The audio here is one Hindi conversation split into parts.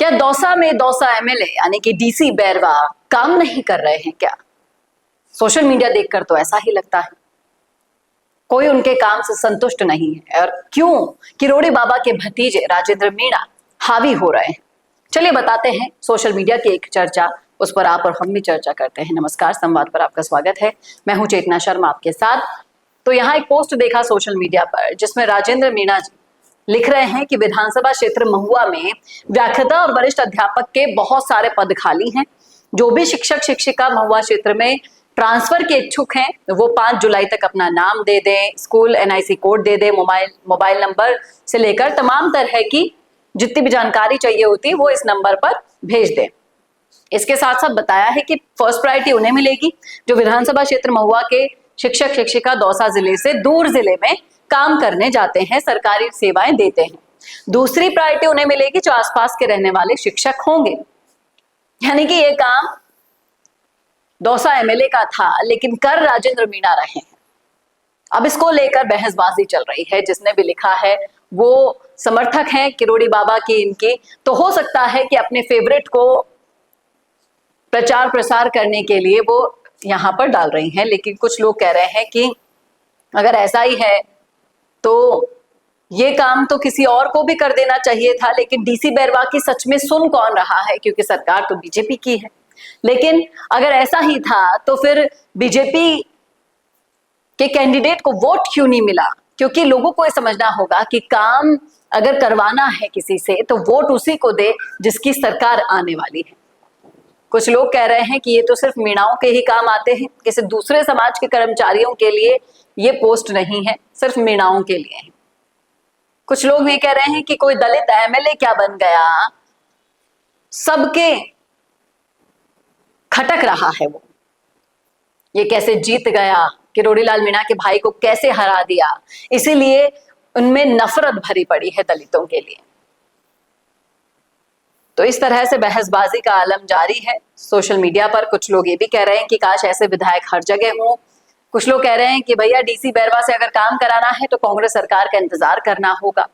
क्या दौसा में दौसा एमएलए यानी कि डीसी बैरवा काम नहीं कर रहे हैं क्या? सोशल मीडिया देखकर तो ऐसा ही लगता है। कोई उनके काम से संतुष्ट नहीं है और क्यों किरोड़ी बाबा के भतीजे राजेंद्र मीणा हावी हो रहे हैं। चलिए बताते हैं सोशल मीडिया की एक चर्चा, उस पर आप और हम भी चर्चा करते हैं। नमस्कार, संवाद पर आपका स्वागत है। मैं हूं चेतना शर्मा आपके साथ। तो यहाँ एक पोस्ट देखा सोशल मीडिया पर जिसमें राजेंद्र मीणा जी लिख रहे हैं कि विधानसभा क्षेत्र महुआ में व्याख्याता और वरिष्ठ अध्यापक के बहुत सारे पद खाली हैं। जो भी शिक्षक शिक्षिका महुआ क्षेत्र में ट्रांसफर के इच्छुक हैं वो 5 जुलाई तक अपना नाम दे दें, स्कूल एनआईसी कोड दे दें, मोबाइल नंबर से लेकर तमाम तरह की जितनी भी जानकारी चाहिए होती है वो इस नंबर पर भेज दें। इसके साथ साथ बताया है कि फर्स्ट प्रायोरिटी उन्हें मिलेगी जो विधानसभा क्षेत्र महुआ के शिक्षक शिक्षिका दौसा जिले से दूर जिले में काम करने जाते हैं, सरकारी सेवाएं देते हैं। दूसरी प्रायोरिटी उन्हें मिलेगी जो आसपास के रहने वाले शिक्षक होंगे। यानी कि ये काम दौसा एमएलए का था लेकिन कर राजेंद्र मीणा रहे हैं। अब इसको लेकर बहसबाजी चल रही है। जिसने भी लिखा है वो समर्थक हैं किरोड़ी बाबा की इनकी, तो हो सकता है कि अपने फेवरेट को प्रचार प्रसार करने के लिए वो यहाँ पर डाल रही हैं। लेकिन कुछ लोग कह रहे हैं कि अगर ऐसा ही है तो ये काम तो किसी और को भी कर देना चाहिए था। लेकिन डीसी बैरवा की सच में सुन कौन रहा है, क्योंकि सरकार तो बीजेपी की है। लेकिन अगर ऐसा ही था तो फिर बीजेपी के कैंडिडेट को वोट क्यों नहीं मिला? क्योंकि लोगों को ये समझना होगा कि काम अगर करवाना है किसी से तो वोट उसी को दे जिसकी सरकार आने वाली है। कुछ लोग कह रहे हैं कि ये तो सिर्फ मीणाओं के ही काम आते हैं, किसी दूसरे समाज के कर्मचारियों के लिए ये पोस्ट नहीं है, सिर्फ मीणाओं के लिए है। कुछ लोग ये कह रहे हैं कि कोई दलित एमएलए क्या बन गया, सबके खटक रहा है वो, ये कैसे जीत गया, किरोड़ी लाल मीणा के भाई को कैसे हरा दिया, इसीलिए उनमें नफरत भरी पड़ी है दलितों के लिए। तो इस तरह से बहसबाजी का आलम जारी है सोशल मीडिया पर। कुछ लोग ये भी कह रहे हैं कि काश ऐसे विधायक हर जगह हों। कुछ लोग कह रहे हैं कि भैया डीसी बैरवा से अगर काम कराना है तो कांग्रेस सरकार का इंतजार करना होगा।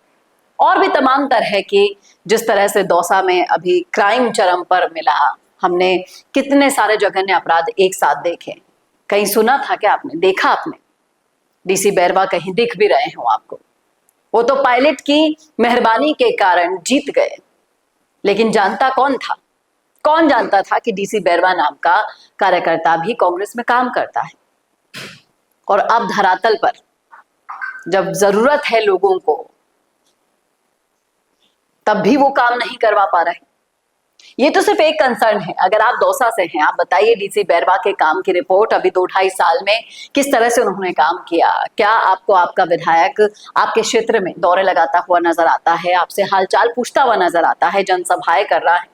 और भी तमाम तरह की, जिस तरह से दौसा में अभी क्राइम चरम पर मिला, हमने कितने सारे जघन्य अपराध एक साथ देखे। कहीं सुना था क्या आपने, देखा आपने डीसी बैरवा कहीं दिख भी रहे हो आपको? वो तो पायलट की मेहरबानी के कारण जीत गए। लेकिन जानता कौन था? कौन जानता था कि डीसी बैरवा नाम का कार्यकर्ता भी कांग्रेस में काम करता है? और अब धरातल पर जब जरूरत है लोगों को तब भी वो काम नहीं करवा पा रहे। ये तो सिर्फ एक कंसर्न है। अगर आप दौसा से हैं, आप बताइए डीसी बैरवा के काम की रिपोर्ट अभी 2-2.5 साल में किस तरह से उन्होंने काम किया। क्या आपको आपका विधायक आपके क्षेत्र में दौरे लगाता हुआ नजर आता है, आपसे हालचाल पूछता हुआ नजर आता है, जनसभाएं कर रहा है?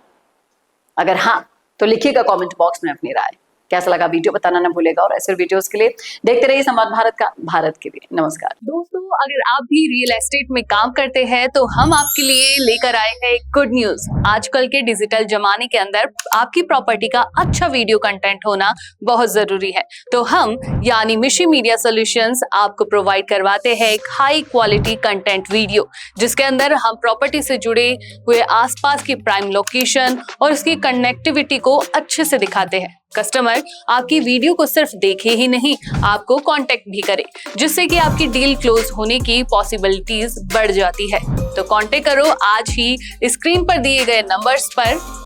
अगर हाँ तो लिखिएगा कमेंट बॉक्स में अपनी राय। कैसा लगा वीडियो बताना ना भूलेगा। और ऐसे वीडियोस के लिए देखते रहिए संवाद भारत का, भारत के लिए। नमस्कार दोस्तों, अगर आप भी रियल एस्टेट में काम करते हैं तो हम आपके लिए लेकर आए हैं एक गुड न्यूज। आजकल के डिजिटल जमाने के अंदर आपकी प्रॉपर्टी का अच्छा वीडियो कंटेंट होना बहुत जरूरी है। तो हम यानी मिशी मीडिया सॉल्यूशंस आपको प्रोवाइड करवाते हैं एक हाई क्वालिटी कंटेंट वीडियो, जिसके अंदर हम प्रॉपर्टी से जुड़े हुए आसपास की प्राइम लोकेशन और उसकी कनेक्टिविटी को अच्छे से दिखाते हैं। कस्टमर आपकी वीडियो को सिर्फ देखे ही नहीं, आपको कांटेक्ट भी करे, जिससे कि आपकी डील क्लोज होने की पॉसिबिलिटीज बढ़ जाती है। तो कांटेक्ट करो आज ही स्क्रीन पर दिए गए नंबर्स पर।